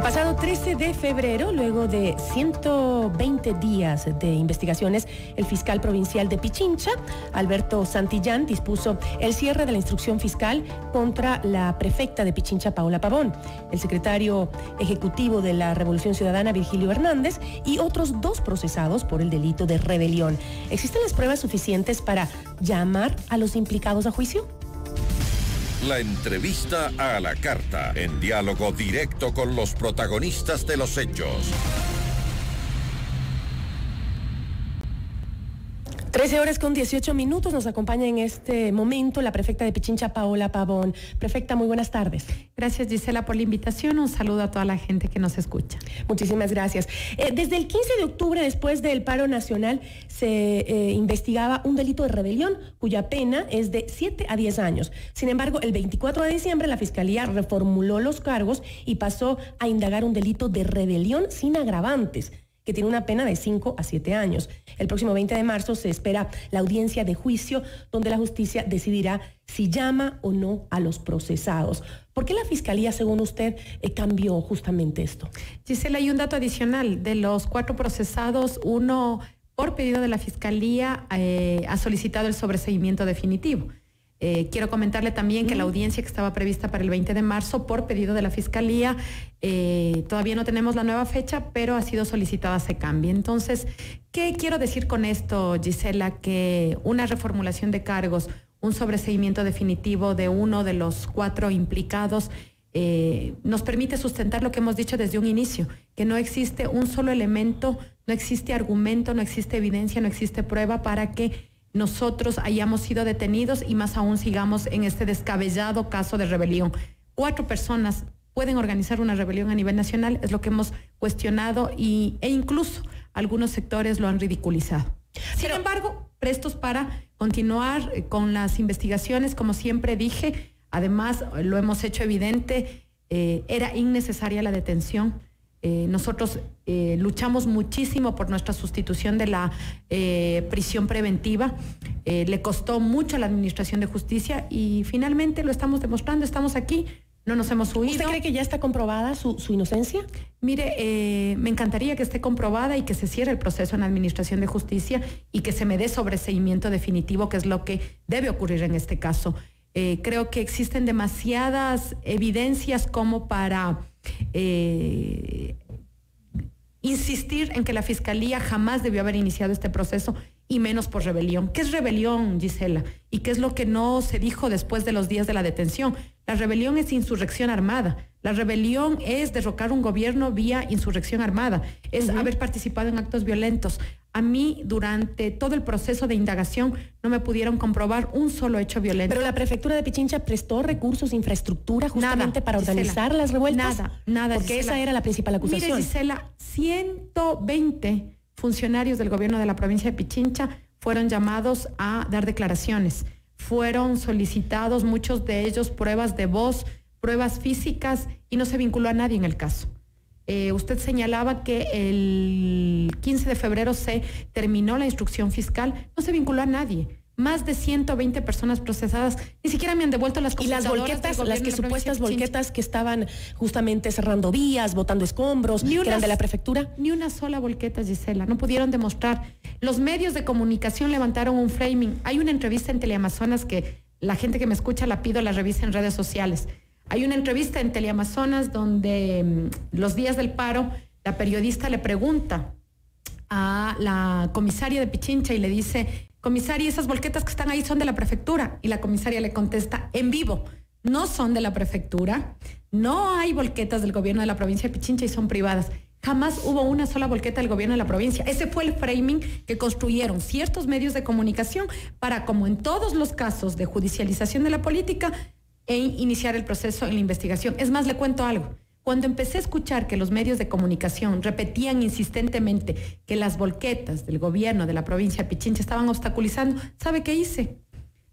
Pasado 13 de febrero, luego de 120 días de investigaciones, el fiscal provincial de Pichincha, Alberto Santillán, dispuso el cierre de la instrucción fiscal contra la prefecta de Pichincha, Paola Pavón, el secretario ejecutivo de la Revolución Ciudadana, Virgilio Hernández, y otros 2 procesados por el delito de rebelión. ¿Existen las pruebas suficientes para llamar a los implicados a juicio? La entrevista a la carta, en diálogo directo con los protagonistas de los hechos. 13:18. Nos acompaña en este momento la prefecta de Pichincha, Paola Pavón. Prefecta, muy buenas tardes. Gracias, Gisela, por la invitación. Un saludo a toda la gente que nos escucha. Muchísimas gracias. Desde el 15 de octubre, después del paro nacional, se investigaba un delito de rebelión cuya pena es de 7 a 10 años. Sin embargo, el 24 de diciembre la Fiscalía reformuló los cargos y pasó a indagar un delito de rebelión sin agravantes, que tiene una pena de 5 a 7 años. El próximo 20 de marzo se espera la audiencia de juicio, donde la justicia decidirá si llama o no a los procesados. ¿Por qué la Fiscalía, según usted, cambió justamente esto? Gisela, hay un dato adicional. De los 4 procesados, uno, por pedido de la Fiscalía, ha solicitado el sobreseimiento definitivo. Quiero comentarle también que la audiencia que estaba prevista para el 20 de marzo, por pedido de la Fiscalía, todavía no tenemos la nueva fecha, pero ha sido solicitada se cambie. Entonces, ¿qué quiero decir con esto, Gisela? Que una reformulación de cargos, un sobreseimiento definitivo de uno de los 4 implicados, nos permite sustentar lo que hemos dicho desde un inicio, que no existe un solo elemento, no existe argumento, no existe evidencia, no existe prueba para que nosotros hayamos sido detenidos y más aún sigamos en este descabellado caso de rebelión. 4 personas pueden organizar una rebelión a nivel nacional, es lo que hemos cuestionado e incluso algunos sectores lo han ridiculizado. Sin embargo, prestos para continuar con las investigaciones, como siempre dije, además lo hemos hecho evidente, era innecesaria la detención. Nosotros luchamos muchísimo por nuestra sustitución de la prisión preventiva. Le costó mucho a la Administración de Justicia y finalmente lo estamos demostrando. Estamos aquí, no nos hemos huido. ¿Usted cree que ya está comprobada su inocencia? Mire, me encantaría que esté comprobada y que se cierre el proceso en la Administración de Justicia y que se me dé sobreseimiento definitivo, que es lo que debe ocurrir en este caso. Creo que existen demasiadas evidencias como para insistir en que la Fiscalía jamás debió haber iniciado este proceso y menos por rebelión. ¿Qué es rebelión, Gisela? ¿Y qué es lo que no se dijo después de los días de la detención? La rebelión es insurrección armada. La rebelión es derrocar un gobierno vía insurrección armada. Es haber participado en actos violentos. A mí, durante todo el proceso de indagación, no me pudieron comprobar un solo hecho violento. Pero la prefectura de Pichincha prestó recursos, infraestructura, justamente para organizar las revueltas. Nada. Porque Gisela, esa era la principal acusación. Mire, Gisela, 120 funcionarios del gobierno de la provincia de Pichincha fueron llamados a dar declaraciones. Fueron solicitados, muchos de ellos, pruebas de voz, pruebas físicas, y no se vinculó a nadie en el caso. Usted señalaba que el 15 de febrero se terminó la instrucción fiscal, no se vinculó a nadie. Más de 120 personas procesadas, ni siquiera me han devuelto las computadoras. Y las volquetas, las que supuestas volquetas que estaban justamente cerrando vías, botando escombros, que eran de la prefectura. Ni una sola volqueta, Gisela, no pudieron demostrar. Los medios de comunicación levantaron un framing. Hay una entrevista en Teleamazonas que la gente que me escucha la pido la revise en redes sociales. Hay una entrevista en Teleamazonas donde los días del paro, la periodista le pregunta a la comisaria de Pichincha y le dice: comisaria, esas volquetas que están ahí son de la prefectura. Y la comisaria le contesta en vivo: no son de la prefectura, no hay volquetas del gobierno de la provincia de Pichincha y son privadas. Jamás hubo una sola volqueta del gobierno de la provincia. Ese fue el framing que construyeron ciertos medios de comunicación para, como en todos los casos de judicialización de la política, iniciar el proceso en la investigación. Es más, le cuento algo. Cuando empecé a escuchar que los medios de comunicación repetían insistentemente que las volquetas del gobierno de la provincia de Pichincha estaban obstaculizando, ¿sabe qué hice?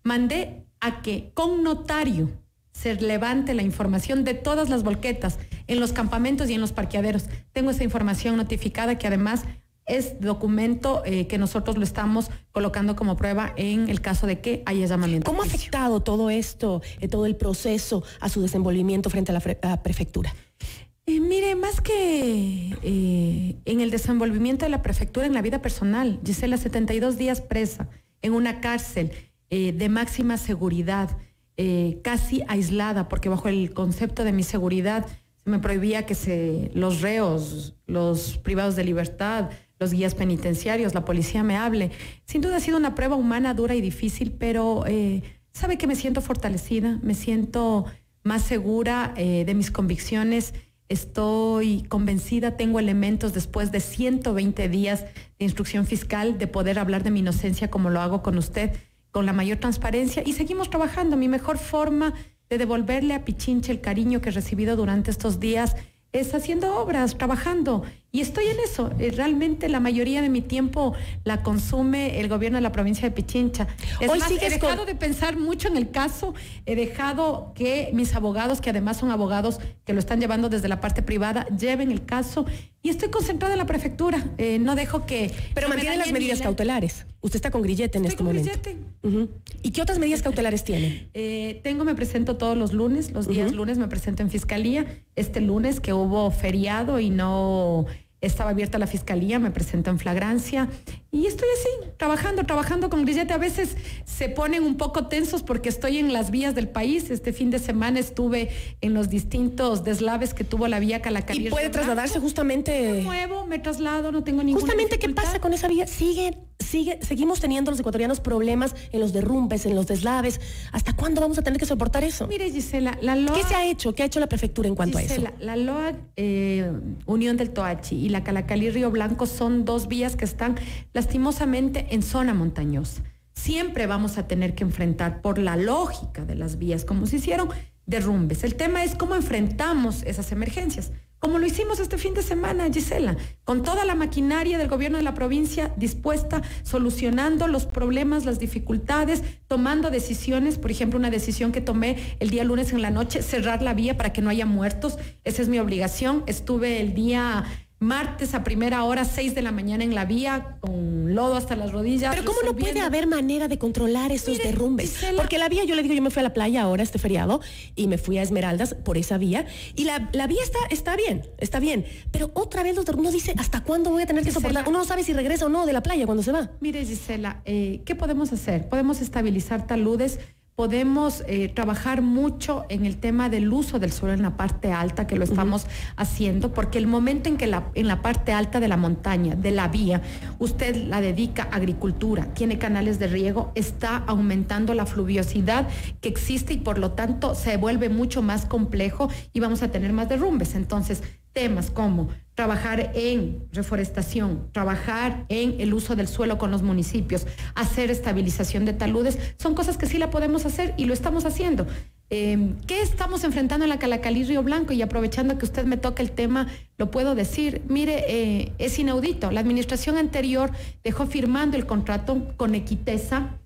Mandé a que con notario se levante la información de todas las volquetas en los campamentos y en los parqueaderos. Tengo esa información notificada, que además es documento que nosotros lo estamos colocando como prueba en el caso de que haya llamamiento. ¿Cómo ha afectado todo esto, todo el proceso, a su desenvolvimiento frente a la prefectura? Mire, más que en el desenvolvimiento de la prefectura en la vida personal, Gisela, 72 días presa en una cárcel de máxima seguridad, casi aislada, porque bajo el concepto de mi seguridad se me prohibía que los reos, los privados de libertad, los guías penitenciarios, la policía me hable. Sin duda ha sido una prueba humana dura y difícil, pero sabe que me siento fortalecida, me siento más segura de mis convicciones. Estoy convencida, tengo elementos después de 120 días de instrucción fiscal de poder hablar de mi inocencia como lo hago con usted, con la mayor transparencia, y seguimos trabajando. Mi mejor forma de devolverle a Pichincha el cariño que he recibido durante estos días es haciendo obras, trabajando, y estoy en eso. Realmente la mayoría de mi tiempo la consume el gobierno de la provincia de Pichincha. Es Hoy más, he dejado de pensar mucho en el caso, he dejado que mis abogados, que además son abogados que lo están llevando desde la parte privada, lleven el caso, y estoy concentrada en la prefectura. No dejo que... Pero mantiene las medidas cautelares. Usted está con grillete en este momento. ¿Y qué otras medidas cautelares tiene? Me presento todos los lunes, los días lunes me presento en fiscalía. Este lunes que hubo feriado y no estaba abierta la fiscalía, me presento en flagrancia y estoy así, trabajando con grillete. A veces se ponen un poco tensos porque estoy en las vías del país. Este fin de semana estuve en los distintos deslaves que tuvo la vía Calacalí. ¿Y puede trasladarse justamente? Me muevo, me traslado, no tengo ninguna Justamente, dificultad. ¿qué pasa con esa vía? Seguimos teniendo los ecuatorianos problemas en los derrumbes, en los deslaves. ¿Hasta cuándo vamos a tener que soportar eso? Mire, Gisela, la LOA... ¿Qué se ha hecho? ¿Qué ha hecho la prefectura en cuanto Gisela, a eso? La LOA Unión del Toachi y la Calacalí Río Blanco son dos vías que están lastimosamente en zona montañosa. Siempre vamos a tener que enfrentar, por la lógica de las vías, como se hicieron, derrumbes. El tema es cómo enfrentamos esas emergencias, como lo hicimos este fin de semana, Gisela, con toda la maquinaria del gobierno de la provincia dispuesta, solucionando los problemas, las dificultades, tomando decisiones. Por ejemplo, una decisión que tomé el día lunes en la noche, cerrar la vía para que no haya muertos. Esa es mi obligación. Estuve el día martes a primera hora, 6 de la mañana en la vía, con lodo hasta las rodillas. Pero ¿cómo no puede haber manera de controlar esos derrumbes? Gisela, porque la vía, yo le digo, yo me fui a la playa ahora, este feriado, y me fui a Esmeraldas por esa vía, y la vía está bien, pero otra vez los derrumbes, uno dice, ¿hasta cuándo voy a tener que soportar? Uno no sabe si regresa o no de la playa cuando se va. Mire, Gisela, ¿qué podemos hacer? Podemos estabilizar taludes. Podemos trabajar mucho en el tema del uso del suelo en la parte alta, que lo estamos haciendo, porque el momento en que en la parte alta de la montaña, de la vía, usted la dedica a agricultura, tiene canales de riego, está aumentando la fluviosidad que existe y por lo tanto se vuelve mucho más complejo y vamos a tener más derrumbes. Entonces, temas como trabajar en reforestación, trabajar en el uso del suelo con los municipios, hacer estabilización de taludes, son cosas que sí la podemos hacer y lo estamos haciendo. ¿Qué estamos enfrentando en la Calacalí Río Blanco? Y aprovechando que usted me toca el tema, lo puedo decir. Mire, es inaudito. La administración anterior dejó firmando el contrato con Equitesa,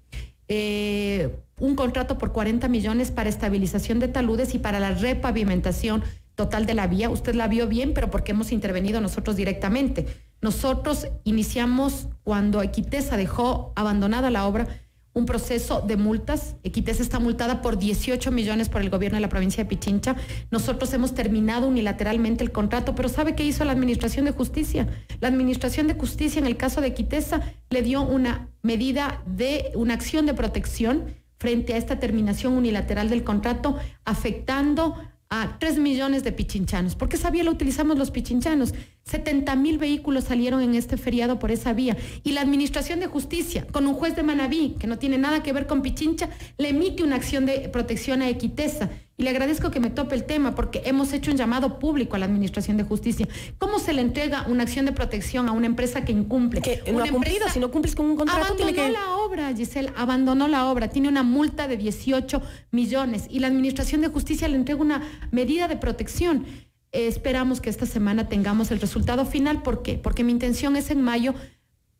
un contrato por 40 millones para estabilización de taludes y para la repavimentación total de la vía. Usted la vio bien, pero porque hemos intervenido nosotros directamente. Nosotros iniciamos, cuando Equitesa dejó abandonada la obra, un proceso de multas. Equitesa está multada por 18 millones por el gobierno de la provincia de Pichincha. Nosotros hemos terminado unilateralmente el contrato, pero ¿sabe qué hizo la Administración de Justicia? La Administración de Justicia, en el caso de Equitesa, le dio una medida de una acción de protección frente a esta terminación unilateral del contrato, afectando a 3 millones de pichinchanos. ¿Por qué esa vía la utilizamos los pichinchanos? 70,000 vehículos salieron en este feriado por esa vía. Y la Administración de Justicia, con un juez de Manabí, que no tiene nada que ver con Pichincha, le emite una acción de protección a Equitesa. Y le agradezco que me tope el tema, porque hemos hecho un llamado público a la Administración de Justicia. ¿Cómo se le entrega una acción de protección a una empresa que incumple? Que no ha cumplido, si no cumples con un contrato, tiene que... Abandonó la obra, Giselle, abandonó la obra. Tiene una multa de 18 millones. Y la Administración de Justicia le entrega una medida de protección. Esperamos que esta semana tengamos el resultado final. ¿Por qué? Porque mi intención es en mayo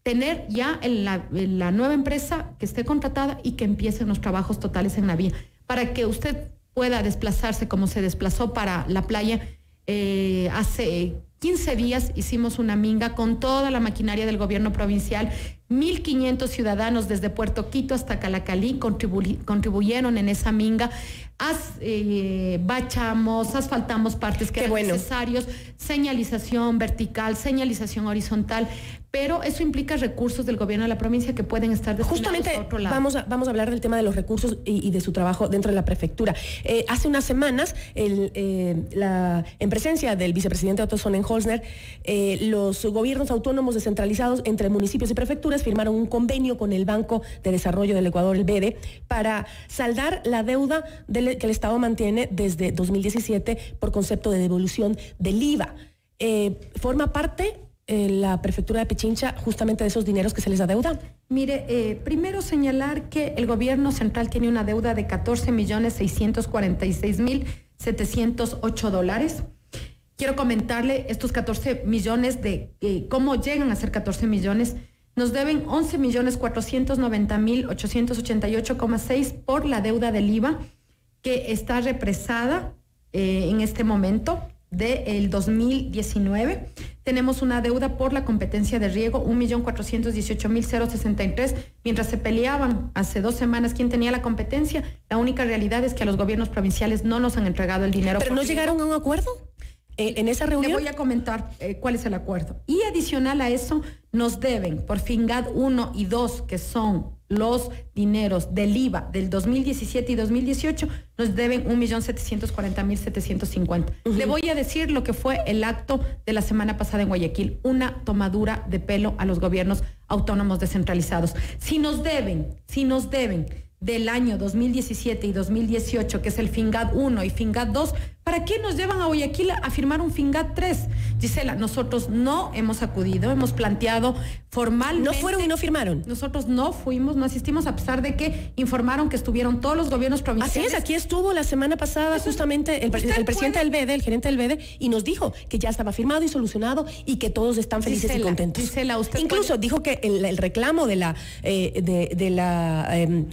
tener ya la nueva empresa que esté contratada y que empiecen los trabajos totales en la vía, para que usted pueda desplazarse como se desplazó para la playa hace 15 días hicimos una minga con toda la maquinaria del gobierno provincial. 1.500 ciudadanos desde Puerto Quito hasta Calacalí contribuyeron en esa minga. Bachamos, asfaltamos partes que eran necesarios, señalización vertical, señalización horizontal, pero eso implica recursos del gobierno de la provincia que pueden estar destinados justamente a otro lado. Vamos a hablar del tema de los recursos y de su trabajo dentro de la prefectura. Hace unas semanas, en presencia del vicepresidente Otto Sonnenholzner, los gobiernos autónomos descentralizados entre municipios y prefecturas firmaron un convenio con el Banco de Desarrollo del Ecuador, el BEDE, para saldar la deuda que el Estado mantiene desde 2017 por concepto de devolución del IVA. ¿Forma parte la prefectura de Pichincha justamente de esos dineros que se les adeuda? Mire, primero señalar que el gobierno central tiene una deuda de $14.646.708. Quiero comentarle estos 14 millones de cómo llegan a ser 14 millones. Nos deben 11.490.888,6 por la deuda del IVA que está represada en este momento del 2019. Tenemos una deuda por la competencia de riego, 1.418.063. Mientras se peleaban hace 2 semanas quién tenía la competencia, la única realidad es que a los gobiernos provinciales no nos han entregado el dinero. ¿Pero no llegaron a un acuerdo en esa reunión? Le voy a comentar cuál es el acuerdo. Y adicional a eso, nos deben por FINGAD 1 y 2, que son los dineros del IVA del 2017 y 2018, nos deben 1.740.750. Le voy a decir lo que fue el acto de la semana pasada en Guayaquil, una tomadura de pelo a los gobiernos autónomos descentralizados. Si nos deben del año 2017 y 2018, que es el FINGAD 1 y FINGAD 2, ¿para qué nos llevan a Guayaquil a firmar un FINGAD 3? Gisela, nosotros no hemos acudido, hemos planteado formalmente. ¿No fueron y no firmaron? Nosotros no fuimos, no asistimos, a pesar de que informaron que estuvieron todos los gobiernos provinciales. Así es, aquí estuvo la semana pasada justamente el presidente del BEDE, el gerente del BEDE, y nos dijo que ya estaba firmado y solucionado y que todos están felices y contentos. Gisela, usted incluso dijo que el reclamo de la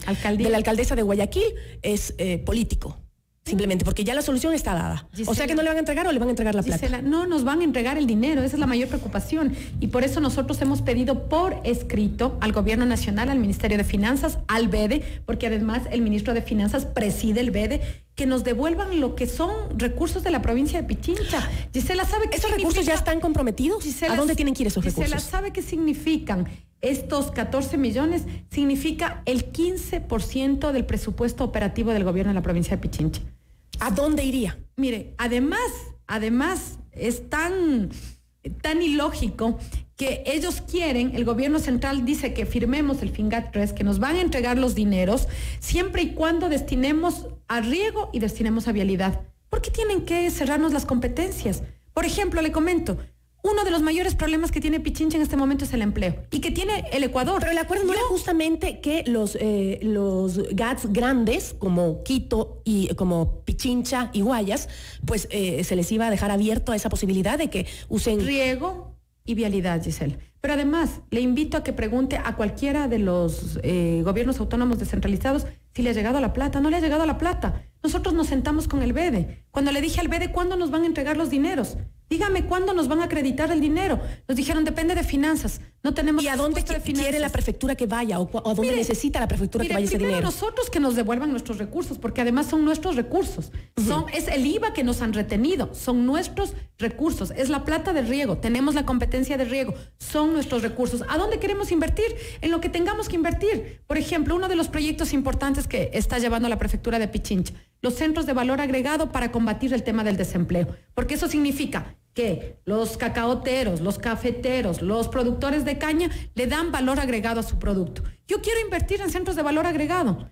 alcaldesa de Guayaquil es político. Simplemente porque ya la solución está dada. Gisela, o sea que no le van a entregar o le van a entregar la plata. Gisela, no nos van a entregar el dinero, esa es la mayor preocupación. Y por eso nosotros hemos pedido por escrito al Gobierno Nacional, al Ministerio de Finanzas, al BEDE, porque además el ministro de Finanzas preside el BEDE, que nos devuelvan lo que son recursos de la provincia de Pichincha. Gisela, ¿sabe qué ¿Esos recursos ya están comprometidos? Gisela, ¿a dónde tienen que ir esos recursos? Gisela, ¿sabe qué significan? Estos 14 millones significa el 15% del presupuesto operativo del gobierno de la provincia de Pichincha. ¿A dónde iría? Mire, además es tan ilógico que ellos quieren, el gobierno central dice que firmemos el FINGAD 3, que nos van a entregar los dineros siempre y cuando destinemos a riego y destinemos a vialidad. ¿Por qué tienen que cerrarnos las competencias? Por ejemplo, le comento, uno de los mayores problemas que tiene Pichincha en este momento es el empleo y que tiene el Ecuador. Pero el acuerdo no era justamente que los GATS grandes como Quito y como Pichincha y Guayas, pues se les iba a dejar abierto a esa posibilidad de que usen riego y vialidad, Giselle. Pero además le invito a que pregunte a cualquiera de los gobiernos autónomos descentralizados si le ha llegado la plata. No le ha llegado la plata. Nosotros nos sentamos con el BEDE. Cuando le dije al BEDE cuándo nos van a entregar los dineros, dígame cuándo nos van a acreditar el dinero. Nos dijeron depende de finanzas. No tenemos. ¿Y a dónde quiere la prefectura que vaya o a dónde necesita la prefectura que vaya ese dinero? Nosotros que nos devuelvan nuestros recursos, porque además son nuestros recursos. Es el IVA que nos han retenido, son nuestros recursos, es la plata de riego, tenemos la competencia de riego, son nuestros recursos. ¿A dónde queremos invertir? En lo que tengamos que invertir. Por ejemplo, uno de los proyectos importantes que está llevando la prefectura de Pichincha, los centros de valor agregado para combatir el tema del desempleo, porque eso significa que los cacaoteros, los cafeteros, los productores de caña le dan valor agregado a su producto. Yo quiero invertir en centros de valor agregado.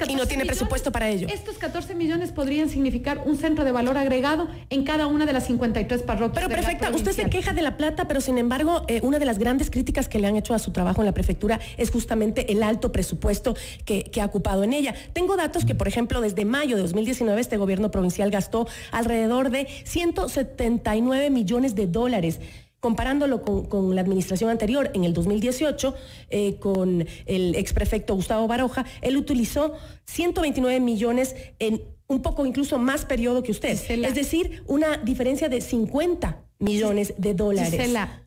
Y no tiene presupuesto para ello. Estos 14 millones podrían significar un centro de valor agregado en cada una de las 53 parroquias. Pero perfecta, usted se queja de la plata, pero sin embargo, una de las grandes críticas que le han hecho a su trabajo en la prefectura es justamente el alto presupuesto que ha ocupado en ella. Tengo datos que, por ejemplo, desde mayo de 2019 este gobierno provincial gastó alrededor de $179 millones comparándolo con la administración anterior, en el 2018, con el exprefecto Gustavo Baroja, él utilizó 129 millones en un poco incluso más periodo que usted. Gisela, es decir, una diferencia de 50 millones de dólares.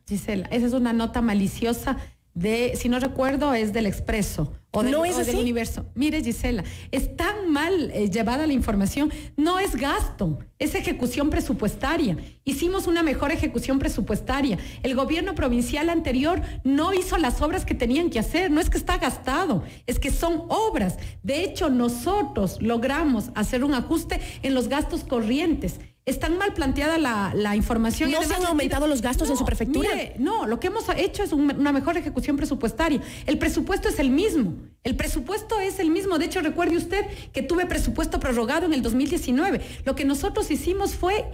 Gisela, esa es una nota maliciosa de, si no recuerdo, es del Expreso o del, ¿no es o así? Del Universo. Mire, Gisela, es tan mal llevada la información. No es gasto, es ejecución presupuestaria. Hicimos una mejor ejecución presupuestaria. El gobierno provincial anterior no hizo las obras que tenían que hacer. No es que está gastado, es que son obras. De hecho, nosotros logramos hacer un ajuste en los gastos corrientes. Es tan mal planteada la información. ¿No se han aumentado los gastos en su prefectura? Mire, no, lo que hemos hecho es una mejor ejecución presupuestaria. El presupuesto es el mismo. El presupuesto es el mismo. De hecho, recuerde usted que tuve presupuesto prorrogado en el 2019. Lo que nosotros hicimos fue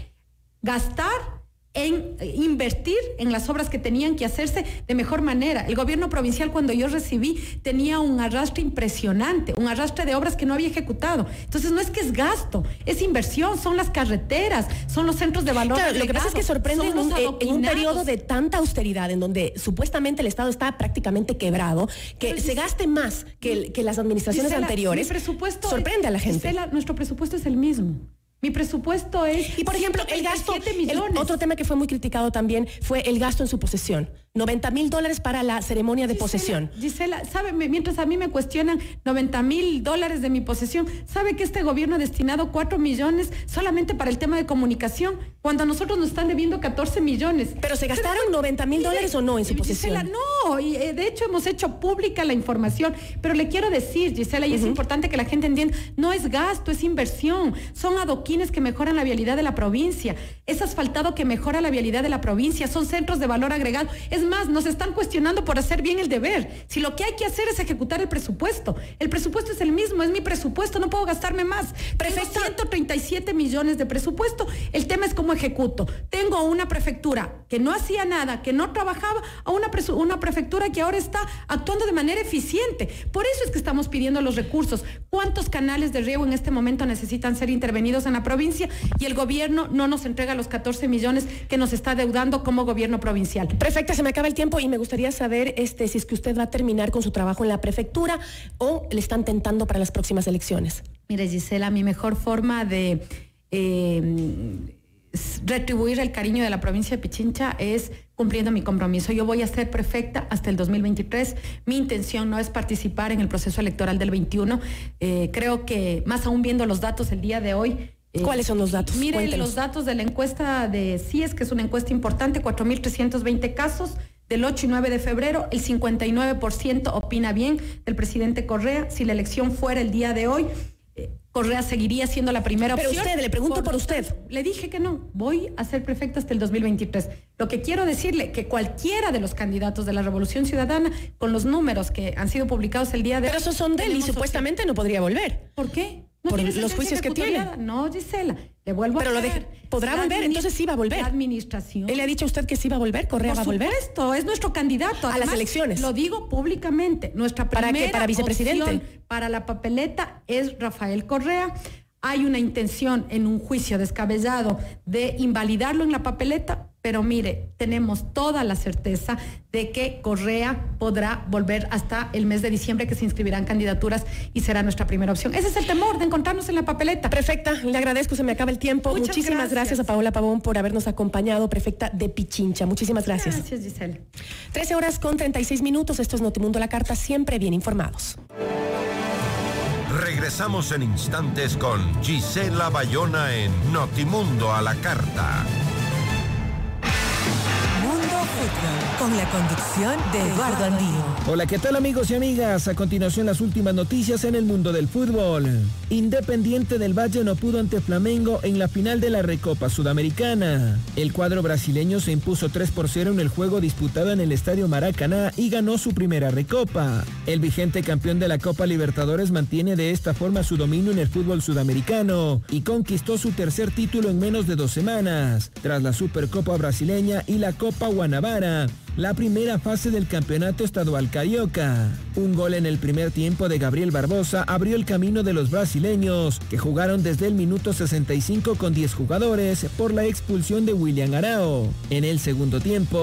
gastar en invertir en las obras que tenían que hacerse de mejor manera. El gobierno provincial, cuando yo recibí, tenía un arrastre impresionante, un arrastre de obras que no había ejecutado. Entonces, no es que es gasto, es inversión, son las carreteras, son los centros de valor. Claro, lo que pasa es que sorprende en un periodo de tanta austeridad, en donde supuestamente el Estado está prácticamente quebrado, que se gaste más que las administraciones anteriores. Mi presupuesto sorprende a la gente. Gisela, nuestro presupuesto es el mismo. Mi presupuesto es... Y por ejemplo, el gasto, millones. Otro tema que fue muy criticado también fue el gasto en su posesión. $90,000 para la ceremonia de posesión. Gisela, ¿sabe? Mientras a mí me cuestionan $90,000 de mi posesión, ¿sabe que este gobierno ha destinado 4 millones solamente para el tema de comunicación? Cuando a nosotros nos están debiendo 14 millones. ¿Pero se gastaron $90,000 o no en su posesión? Gisela, no, y de hecho hemos hecho pública la información, pero le quiero decir, Gisela, y es importante que la gente entienda, no es gasto, es inversión, son adoquines que mejoran la vialidad de la provincia, es asfaltado que mejora la vialidad de la provincia, son centros de valor agregado. Es más, nos están cuestionando por hacer bien el deber. Si lo que hay que hacer es ejecutar el presupuesto es el mismo, es mi presupuesto, no puedo gastarme más. Tengo 137 millones de presupuesto, el tema es cómo ejecuto. Tengo una prefectura que no hacía nada, que no trabajaba, a una prefectura que ahora está actuando de manera eficiente. Por eso es que estamos pidiendo los recursos. ¿Cuántos canales de riego en este momento necesitan ser intervenidos en la provincia? Y el gobierno no nos entrega los 14 millones que nos está deudando como gobierno provincial. Prefecta, se me acaba el tiempo y me gustaría saber si es que usted va a terminar con su trabajo en la prefectura o le están tentando para las próximas elecciones. Mire, Gisela, mi mejor forma de retribuir el cariño de la provincia de Pichincha es cumpliendo mi compromiso. Yo voy a ser prefecta hasta el 2023. Mi intención no es participar en el proceso electoral del 21. Creo que, más aún viendo los datos el día de hoy, ¿cuáles son los datos? Mire, cuéntenos. los datos de la encuesta de CIES, que es una encuesta importante, 4.320 casos, del 8 y 9 de febrero, el 59% opina bien del presidente Correa. Si la elección fuera el día de hoy, Correa seguiría siendo la primera opción. Pero usted, le pregunto por usted. Le dije que no, voy a ser prefecta hasta el 2023. Lo que quiero decirle que cualquiera de los candidatos de la Revolución Ciudadana, con los números que han sido publicados el día de hoy... Pero esos son de él y supuestamente no podría volver. ¿Por qué? ¿No por los juicios que tiene? No, Gisela, le vuelvo pero a creer. ¿Podrá volver? Entonces sí va a volver. La administración. ¿Él le ha dicho a usted que sí va a volver? ¿Correa va a volver? Por supuesto, es nuestro candidato. Además, a las elecciones. Lo digo públicamente. Nuestra primera ¿Para qué? ¿Para vicepresidente? opción para la papeleta es Rafael Correa. Hay una intención en un juicio descabellado de invalidarlo en la papeleta, pero mire, tenemos toda la certeza de que Correa podrá volver hasta el mes de diciembre, que se inscribirán candidaturas y será nuestra primera opción. Ese es el temor de encontrarnos en la papeleta. Prefecta, le agradezco, se me acaba el tiempo. Muchísimas gracias a Paola Pavón por habernos acompañado, prefecta de Pichincha. Muchísimas gracias. Gracias, Gisela. 13:36. Esto es Notimundo La Carta, siempre bien informados. Regresamos en instantes con Gisela Bayona en Notimundo a la Carta. Con la conducción de Eduardo Andino. Hola, ¿qué tal amigos y amigas? A continuación las últimas noticias en el mundo del fútbol. Independiente del Valle no pudo ante Flamengo en la final de la Recopa Sudamericana. El cuadro brasileño se impuso 3-0 en el juego disputado en el Estadio Maracaná y ganó su primera Recopa. El vigente campeón de la Copa Libertadores mantiene de esta forma su dominio en el fútbol sudamericano y conquistó su tercer título en menos de 2 semanas, tras la Supercopa brasileña y la Copa Guanabara, la primera fase del campeonato estadual carioca. Un gol en el primer tiempo de Gabriel Barbosa abrió el camino de los brasileños, que jugaron desde el minuto 65 con 10 jugadores por la expulsión de William Arao. En el segundo tiempo,